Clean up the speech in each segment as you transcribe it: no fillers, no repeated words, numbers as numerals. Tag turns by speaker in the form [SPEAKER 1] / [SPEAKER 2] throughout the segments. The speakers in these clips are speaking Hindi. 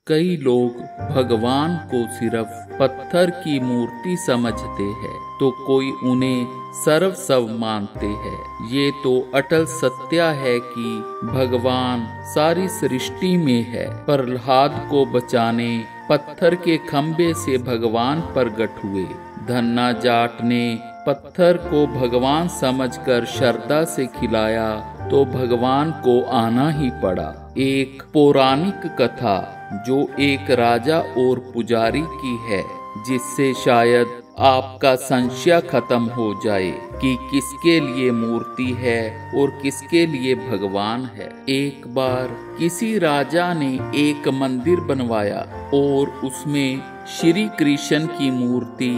[SPEAKER 1] कई लोग भगवान को सिर्फ पत्थर की मूर्ति समझते हैं तो कोई उन्हें सर्वस्व मानते हैं। ये तो अटल सत्य है कि भगवान सारी सृष्टि में है। प्रहलाद को बचाने पत्थर के खंभे से भगवान प्रकट हुए। धन्ना जाट ने पत्थर को भगवान समझकर श्रद्धा से खिलाया तो भगवान को आना ही पड़ा। एक पौराणिक कथा जो एक राजा और पुजारी की है, जिससे शायद आपका संशय खत्म हो जाए कि किसके लिए मूर्ति है और किसके लिए भगवान है। एक बार किसी राजा ने एक मंदिर बनवाया और उसमें श्री कृष्ण की मूर्ति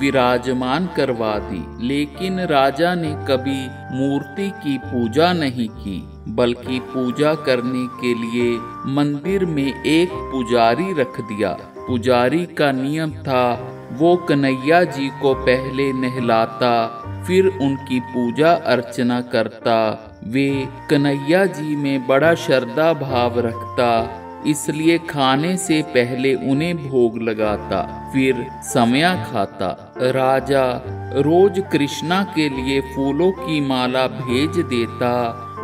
[SPEAKER 1] विराजमान करवा दी, लेकिन राजा ने कभी मूर्ति की पूजा नहीं की, बल्कि पूजा करने के लिए मंदिर में एक पुजारी रख दिया। पुजारी का नियम था वो कन्हैया जी को पहले नहलाता, फिर उनकी पूजा अर्चना करता। वे कन्हैया जी में बड़ा श्रद्धा भाव रखता, इसलिए खाने से पहले उन्हें भोग लगाता, फिर समय खाता। राजा रोज कृष्णा के लिए फूलों की माला भेज देता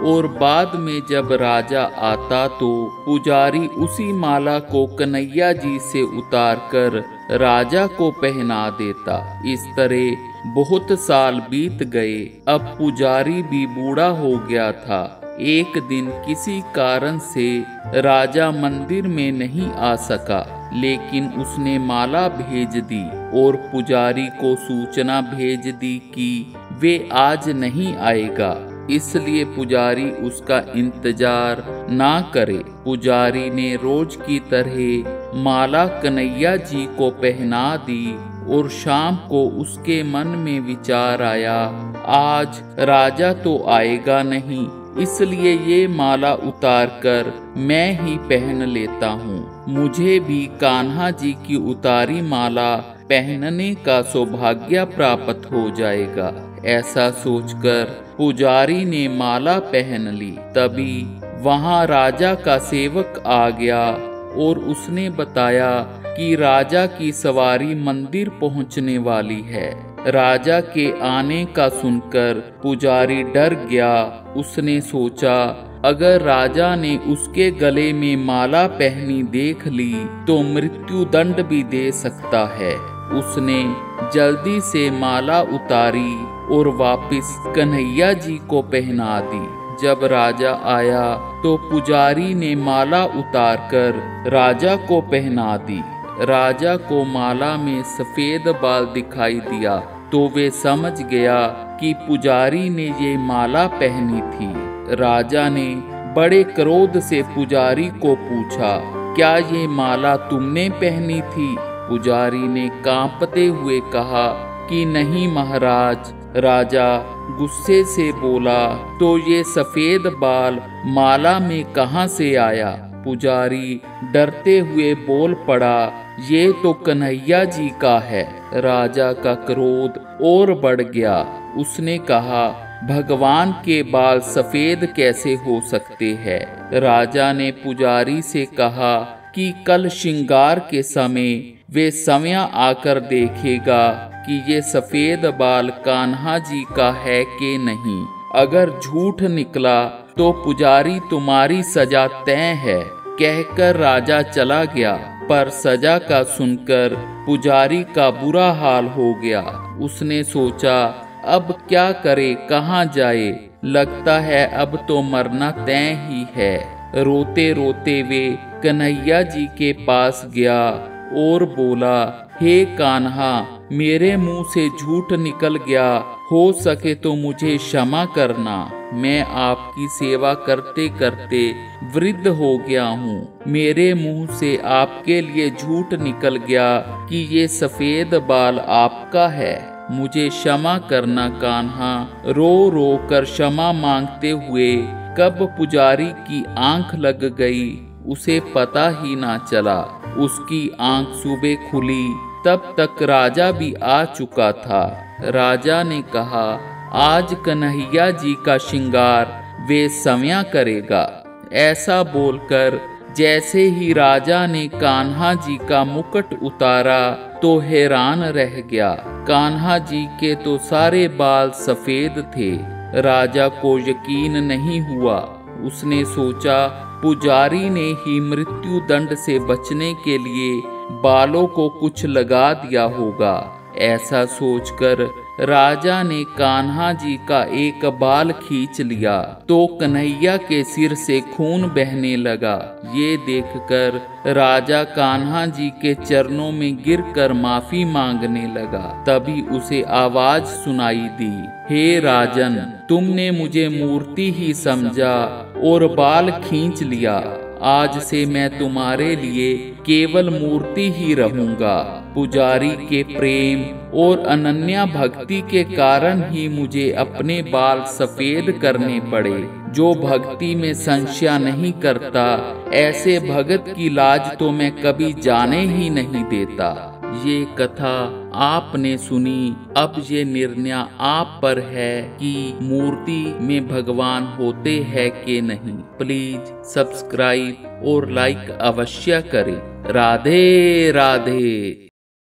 [SPEAKER 1] और बाद में जब राजा आता तो पुजारी उसी माला को कन्हैया जी से उतारकर राजा को पहना देता। इस तरह बहुत साल बीत गए। अब पुजारी भी बूढ़ा हो गया था। एक दिन किसी कारण से राजा मंदिर में नहीं आ सका, लेकिन उसने माला भेज दी और पुजारी को सूचना भेज दी कि वे आज नहीं आएगा, इसलिए पुजारी उसका इंतजार ना करे। पुजारी ने रोज की तरह माला कन्हैया जी को पहना दी और शाम को उसके मन में विचार आया, आज राजा तो आएगा नहीं, इसलिए ये माला उतारकर मैं ही पहन लेता हूँ। मुझे भी कान्हा जी की उतारी माला पहनने का सौभाग्य प्राप्त हो जाएगा। ऐसा सोचकर पुजारी ने माला पहन ली। तभी वहाँ राजा का सेवक आ गया और उसने बताया कि राजा की सवारी मंदिर पहुँचने वाली है। राजा के आने का सुनकर पुजारी डर गया। उसने सोचा, अगर राजा ने उसके गले में माला पहनी देख ली तो मृत्यु दंड भी दे सकता है। उसने जल्दी से माला उतारी और वापस कन्हैया जी को पहना दी। जब राजा आया तो पुजारी ने माला उतारकर राजा को पहना दी। राजा को माला में सफेद बाल दिखाई दिया तो वे समझ गया कि पुजारी ने ये माला पहनी थी। राजा ने बड़े क्रोध से पुजारी को पूछा, क्या ये माला तुमने पहनी थी? पुजारी ने कांपते हुए कहा कि नहीं महाराज। राजा गुस्से से बोला, तो ये सफेद बाल माला में कहाँ से आया? पुजारी डरते हुए बोल पड़ा, ये तो कन्हैया जी का है। राजा का क्रोध और बढ़ गया। उसने कहा, भगवान के बाल सफेद कैसे हो सकते हैं? राजा ने पुजारी से कहा कि कल श्रृंगार के समय वे समय आकर देखेगा कि ये सफेद बाल कान्हा जी का है कि नहीं। अगर झूठ निकला तो पुजारी तुम्हारी सजा तय है। कहकर राजा चला गया, पर सजा का सुनकर पुजारी का बुरा हाल हो गया। उसने सोचा, अब क्या करे, कहाँ जाए? लगता है अब तो मरना तय ही है। रोते रोते वे कन्हैया जी के पास गया और बोला, हे कान्हा, मेरे मुंह से झूठ निकल गया, हो सके तो मुझे क्षमा करना। मैं आपकी सेवा करते करते वृद्ध हो गया हूँ। मेरे मुंह से आपके लिए झूठ निकल गया कि ये सफेद बाल आपका है। मुझे क्षमा करना कान्हा। रो रो कर क्षमा मांगते हुए कब पुजारी की आंख लग गई उसे पता ही ना चला। उसकी आंख सुबह खुली तब तक राजा भी आ चुका था। राजा ने कहा, आज कन्हैया जी का श्रृंगार वे समय करेगा। ऐसा बोलकर जैसे ही राजा ने कान्हा जी का मुकुट उतारा तो हैरान रह गया। कान्हा जी के तो सारे बाल सफेद थे। राजा को यकीन नहीं हुआ। उसने सोचा पुजारी ने ही मृत्यु दंड से बचने के लिए बालों को कुछ लगा दिया होगा। ऐसा सोचकर राजा ने कान्हा जी का एक बाल खींच लिया तो कन्हैया के सिर से खून बहने लगा। ये देखकर राजा कान्हा जी के चरणों में गिरकर माफी मांगने लगा। तभी उसे आवाज सुनाई दी, हे राजन, तुमने मुझे मूर्ति ही समझा और बाल खींच लिया। आज से मैं तुम्हारे लिए केवल मूर्ति ही रहूंगा। पुजारी के प्रेम और अनन्या भक्ति के कारण ही मुझे अपने बाल सफेद करने पड़े। जो भक्ति में संशय नहीं करता, ऐसे भगत की लाज तो मैं कभी जाने ही नहीं देता। ये कथा आपने सुनी। अब ये निर्णय आप पर है कि मूर्ति में भगवान होते हैं कि नहीं। प्लीज सब्सक्राइब और लाइक अवश्य करें। राधे राधे।